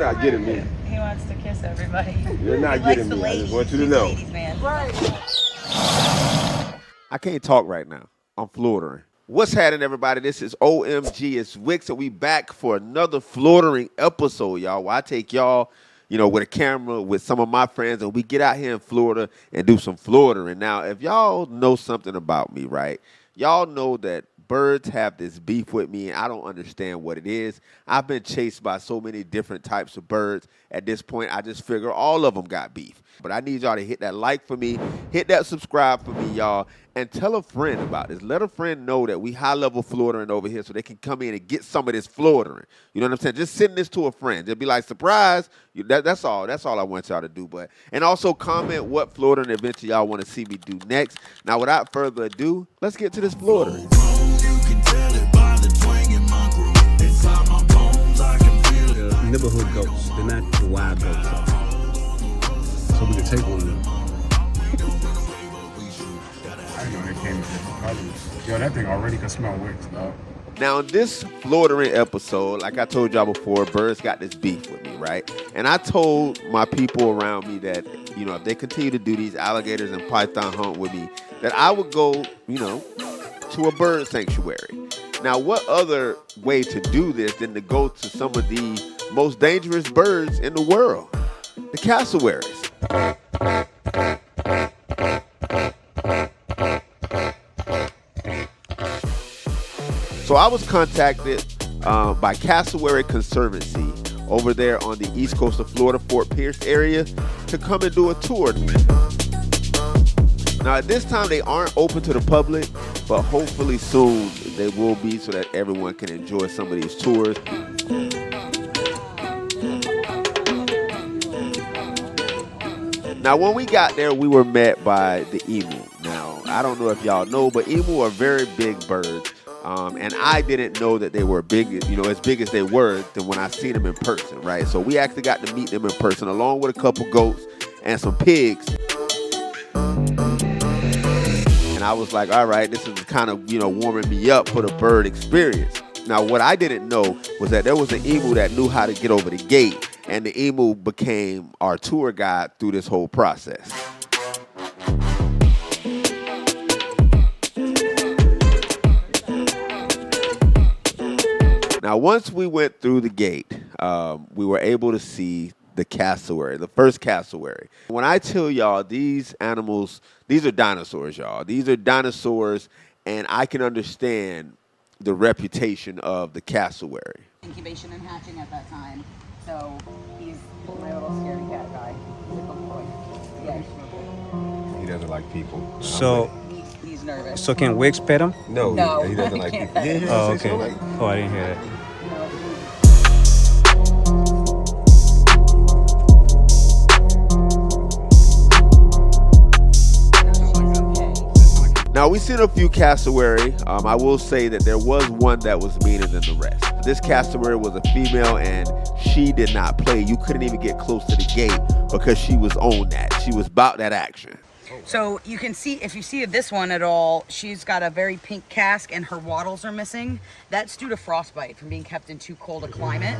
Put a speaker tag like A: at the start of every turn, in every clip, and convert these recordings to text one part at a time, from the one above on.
A: not getting me.
B: He wants to kiss everybody.
A: You're not getting me. I just want you to know.
B: Ladies, man. Right.
C: I can't talk right now. I'm Floriding. What's happening, everybody? This is Omgitswicks, and we back for another Floriding episode, y'all. Where I take y'all, with a camera with some of my friends, and we get out here in Florida and do some Floriding. Now, if y'all know something about me, right, y'all know that birds have this beef with me, and I don't understand what it is. I've been chased by so many different types of birds. At this point, I just figure all of them got beef. But I need y'all to hit that like for me, hit that subscribe for me, y'all, and tell a friend about this. Let a friend know that we high-level Floriding over here so they can come in and get some of this Floriding. You know what I'm saying? Just send this to a friend. They'll be like, surprise. That's all. That's all I want y'all to do. And also comment what Floriding adventure y'all want to see me do next. Now, without further ado, let's get to this Floriding.
D: Neighborhood goats. They're not the wild goats. So we can take one of them.
E: I didn't know they came in different colors. Yo, that thing already can smell wicks, dog.
C: Now, in this Floriding episode, like I told y'all before, birds got this beef with me, right? And I told my people around me that, if they continue to do these alligators and python hunt with me, that I would go, to a bird sanctuary. Now, what other way to do this than to go to some of the most dangerous birds in the world? The cassowaries. So I was contacted by Cassowary Conservancy over there on the east coast of Florida, Fort Pierce area, to come and do a tour. Now at this time they aren't open to the public, but hopefully soon they will be so that everyone can enjoy some of these tours. Now, when we got there, we were met by the emu. Now, I don't know if y'all know, but emu are very big birds. And I didn't know that they were big, as big as they were than when I seen them in person, right? So we actually got to meet them in person, along with a couple goats and some pigs. And I was like, all right, this is kind of, warming me up for the bird experience. Now, what I didn't know was that there was an emu that knew how to get over the gate. And the emu became our tour guide through this whole process. Now, once we went through the gate, we were able to see the cassowary, the first cassowary. When I tell y'all these animals, these are dinosaurs, y'all. These are dinosaurs, and I can understand the reputation of the cassowary.
B: Incubation and hatching at that time. So he's my little scaredy cat guy. He's a good boy. Yeah.
A: He doesn't like people.
D: So
B: He's nervous.
D: So can Wicks pet him?
A: No. He doesn't like people. Yeah,
D: Oh, okay. Oh, I didn't hear that.
C: Now, we've seen a few cassowary. I will say that there was one that was meaner than the rest. This cassowary was a female, and she did not play. You couldn't even get close to the gate because she was on that. She was about that action.
B: So you can see, if you see this one at all, she's got a very pink casque and her wattles are missing. That's due to frostbite from being kept in too cold a climate.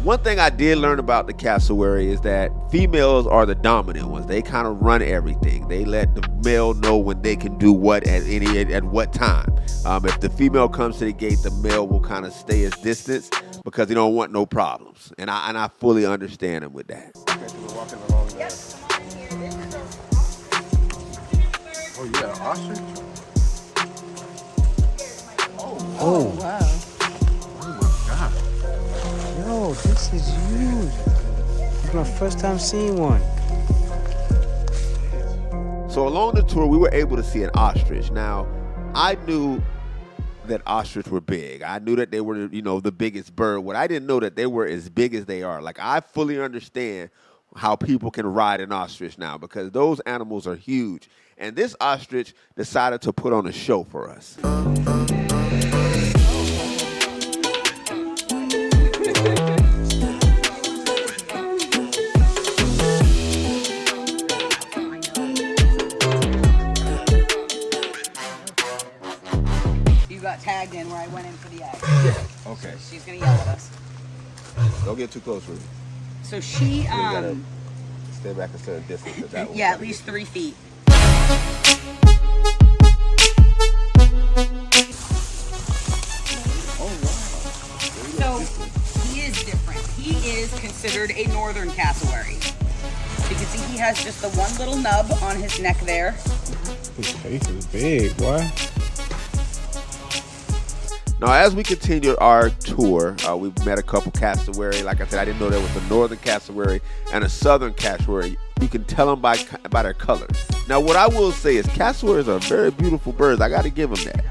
C: One thing I did learn about the cassowary is that females are the dominant ones. They kind of run everything. They let the male know when they can do what at what time. If the female comes to the gate, the male will kind of stay his distance because he don't want no problems. And I fully understand him with that.
A: Okay, so we're walking along there. Oh, you got an ostrich?
D: Oh.
B: Wow.
D: Yo, this is huge. It's my first time seeing one.
C: So along the tour, we were able to see an ostrich. Now, I knew that ostriches were big. I knew that they were, the biggest bird. What I didn't know that they were as big as they are. Like, I fully understand how people can ride an ostrich now because those animals are huge. And this ostrich decided to put on a show for us.
B: You got tagged in where I went in for the egg.
A: Okay.
B: She's gonna yell at us.
C: Don't get too close with it.
B: So she,
C: You gotta stay back a certain distance. To that one.
B: yeah, at least 3 feet. So he is different. He is considered a northern cassowary. So you can see he has just the one little nub on his neck there.
E: His face is big, boy.
C: Now, as we continue our tour, we've met a couple cassowary. Like I said, I didn't know there was a northern cassowary and a southern cassowary. You can tell them by their colors. Now, what I will say is cassowaries are very beautiful birds. I got to give them that.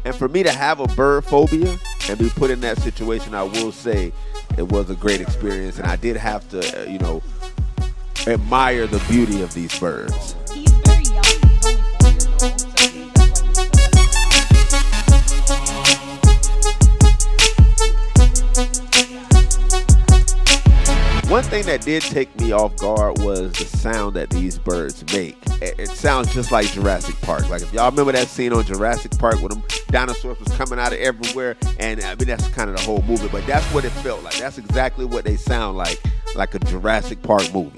C: And for me to have a bird phobia and be put in that situation, I will say it was a great experience. And I did have to, admire the beauty of these birds.
B: He's very young. He's only 4 years old. So
C: One thing that did take me off guard was the sound that these birds make. It sounds just like Jurassic Park. Like if y'all remember that scene on Jurassic Park where them dinosaurs was coming out of everywhere, and I mean that's kind of the whole movie, but that's what it felt like. That's exactly what they sound like a Jurassic Park movie.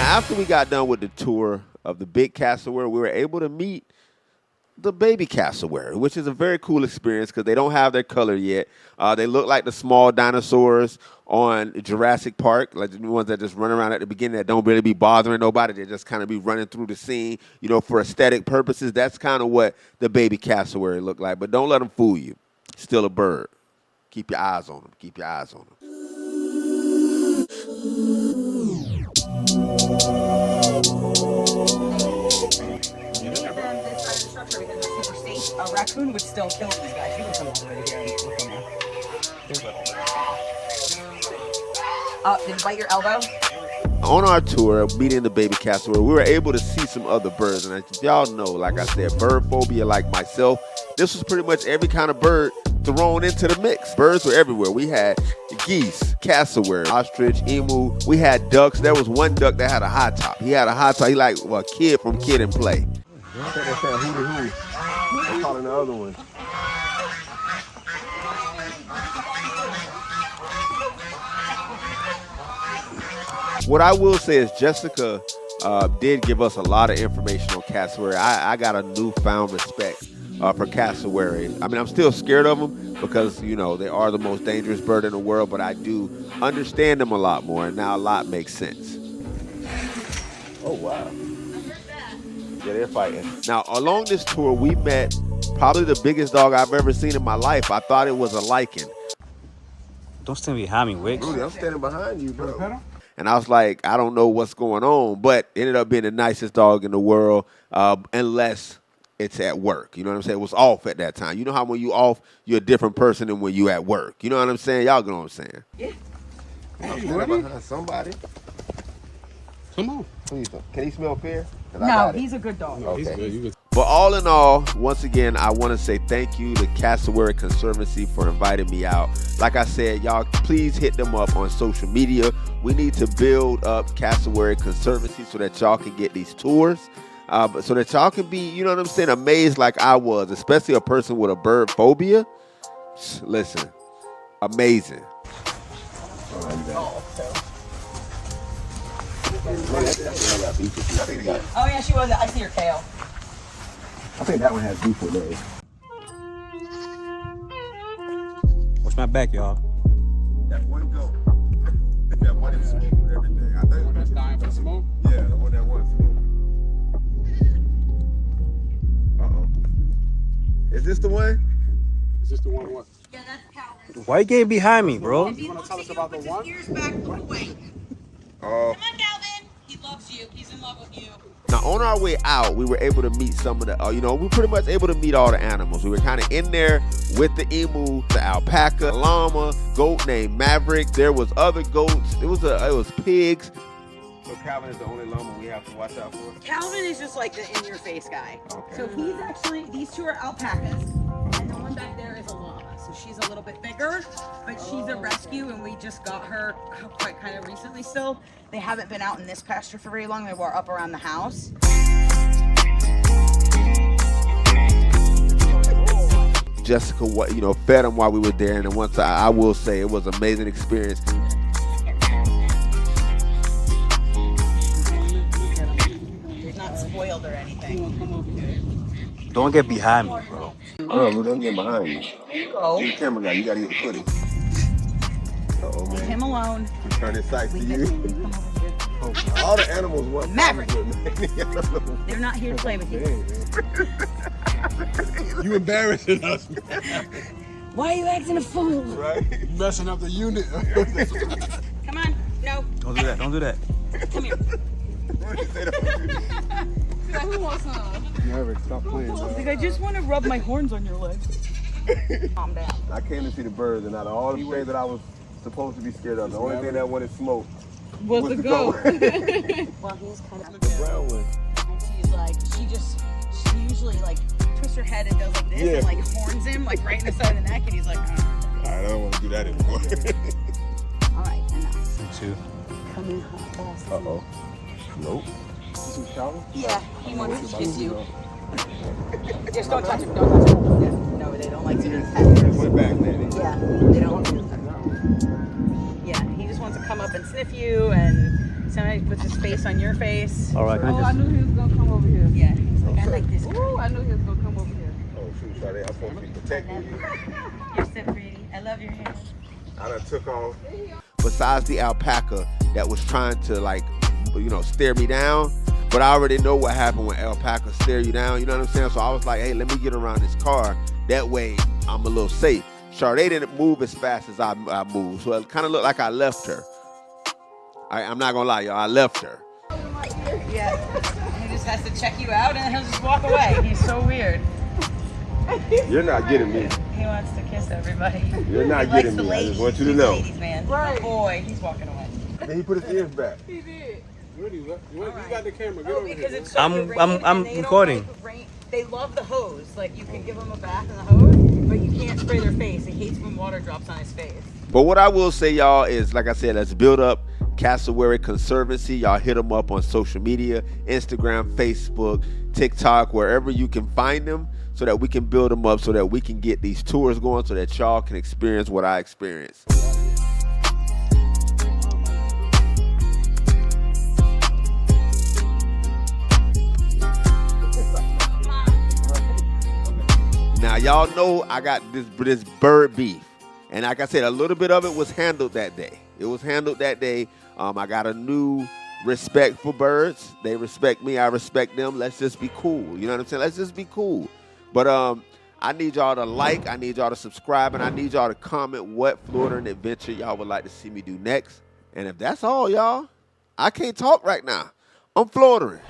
C: After we got done with the tour of the big cassowary, we were able to meet the baby cassowary, which is a very cool experience because they don't have their color yet. They look like the small dinosaurs on Jurassic Park, like the ones that just run around at the beginning that don't really be bothering nobody. They just kind of be running through the scene, for aesthetic purposes. That's kind of what the baby cassowary look like. But don't let them fool you. Still a bird. Keep your eyes on them. Keep your eyes on them.
B: a raccoon would still kill these guys. You can come over here and look in there. Did it bite your elbow?
C: On our tour, meeting the baby cassowary, we were able to see some other birds. And as y'all know, like I said, bird phobia like myself, this was pretty much every kind of bird thrown into the mix. Birds were everywhere. We had geese, cassowary, ostrich, emu. We had ducks. There was one duck that had a high top. He had a high top. He like a kid from Kid and Play.
A: I think they're saying hootie hoo. They're calling the other one.
C: What I will say is Jessica did give us a lot of information on cassowary. I got a newfound respect for cassowary. I mean, I'm still scared of them because, you know, they are the most dangerous bird in the world, but I do understand them a lot more, and now a lot makes sense.
A: Oh, wow.
C: Yeah, they're fighting. Now, along this tour, we met probably the biggest dog I've ever seen in my life. I thought it was a lichen.
F: Don't stand behind me, Wicks.
A: Rudy, I'm standing behind you, bro.
C: And I was like, I don't know what's going on, but it ended up being the nicest dog in the world, unless it's at work. You know what I'm saying? It was off at that time. You know how when you off, you're a different person than when you at work. You know what I'm saying? Y'all know what I'm saying?
B: Yeah.
A: I'm standing behind somebody.
E: Come on.
A: Can he smell fear?
B: No, he's a good dog.
E: No, he's
A: Okay.
E: good. You good.
C: But all in all, once again, I want to say thank you to Cassowary Conservancy for inviting me out. Like I said, y'all, please hit them up on social media. We need to build up Cassowary Conservancy so that y'all can get these tours, so that y'all can be, you know what I'm saying, amazed like I was, especially a person with a bird phobia. Listen, amazing.
B: Oh yeah, she was. I see her tail.
A: I think that one has beef with those.
F: Watch my back, y'all.
A: That one go. That one is smoke with everything. I think
E: That's dying for smoke.
A: yeah, the one that was smoke. Uh-oh. Is this the one?
E: Is this the one? What?
B: Yeah, that's Calvin.
F: Why you getting behind me, bro?
B: If he
E: wanna
B: looks
E: tell
B: at
E: us
B: you,
E: about the
B: puts
E: one?
B: his ears back, look away.
A: Oh.
B: Come on, Calvin. He loves you. He's in love with you.
C: Now, on our way out, we were able to meet some of the, we were pretty much able to meet all the animals. We were kind of in there with the emu, the alpaca, llama, goat named Maverick. There was other goats. It was pigs. So Calvin is the only llama we have to watch out for?
B: Calvin is just like the in-your-face guy.
C: Okay.
B: So he's actually, these two are alpacas, and the one back there is a llama. So she's a little bit bigger, but she's a rescue, and we just got her quite kind of recently still. They haven't been out in this pasture for very long. They were up around the house.
C: Jessica, fed them while we were there, and then once I will say it was an amazing experience.
B: Not spoiled or anything.
F: Don't get behind me, bro.
A: Oh, don't get behind you.
B: There you go.
A: You're the camera guy. You gotta get the footage. Uh-oh,
B: Leave
A: man.
B: him alone.
A: You turn his sights to
B: Leave it.
A: you.
B: Come over here.
A: All the animals want
B: Maverick.
A: problems.
B: They're not here to play with you.
E: You embarrassing us, man.
B: Why are you acting a fool?
A: Right?
E: You messing up the unit.
B: Come on. No.
F: Don't do that. Don't do that.
B: Come here.
G: Who wants some?
E: Maverick, stop playing, dog.
B: I just want to rub my horns on your legs. Calm down.
A: I came to see the birds, and out of all the things that I was supposed to be scared of, the only thing that wanted smoke
G: Was the goat.
B: Well, he's kind of
A: the brown one.
B: and she usually like twists her head and does like this and like horns him like right in the side of the neck, and he's like,
A: All right, I don't want to do that anymore.
B: all right, enough.
F: Me too.
B: Come in hot boss.
A: Uh-oh. Nope. This is Calvin?
B: Yeah, he wants to kiss you. Just don't touch him. Don't touch him. Yeah. No, they don't like to do that.
A: Went back, Daddy.
B: Yeah, they don't. Yeah, he just wants to come up and sniff you, and sometimes he puts his face on your face.
F: All right, can
G: Oh,
F: I
G: I
F: just...
G: knew he was gonna come over here.
B: Yeah, he's like, I like this.
G: Ooh, I knew he was gonna come over here.
A: Oh, shoot, Sade, I'm supposed to be protecting you.
B: You're so pretty. I love your hair.
A: I done took off.
C: Besides the alpaca that was trying to stare me down, but I already know what happened when alpacas stare you down, you know what I'm saying? So I was like, hey, let me get around this car. That way I'm a little safe. Sade didn't move as fast as I moved, so it kind of looked like I left her. I'm not gonna lie, y'all, I left her.
B: Yeah, he just has to check you out and he'll just walk away. He's so weird.
A: You're not getting me.
B: He wants to kiss everybody.
A: You're not
B: He likes
A: getting
B: the
A: me. I
B: ladies.
A: just want you to
B: He's
A: know.
B: a ladies man.
G: Right.
B: Oh boy, he's walking away.
A: Then he put his ears back.
G: He did.
E: Rudy, you got the camera. Get
B: Oh,
E: over
B: because
E: here.
B: it's so
F: I'm
B: rain, and they don't
F: recording.
B: like rain. They love the hose. Like you can give them a bath in the hose, but you can't spray their face. He hates when water drops on his face.
C: But what I will say, y'all, is like I said, let's build up Cassowary Conservancy. Y'all hit them up on social media, Instagram, Facebook, TikTok, wherever you can find them, so that we can build them up, so that we can get these tours going, so that y'all can experience what I experienced. Now, y'all know I got this bird beef. And like I said, a little bit of it was handled that day. It was handled that day. I got a new respect for birds. They respect me. I respect them. Let's just be cool. You know what I'm saying? Let's just be cool. But I need y'all to like. I need y'all to subscribe. And I need y'all to comment what Florida adventure y'all would like to see me do next. And if that's all, y'all, I can't talk right now. I'm Floriding.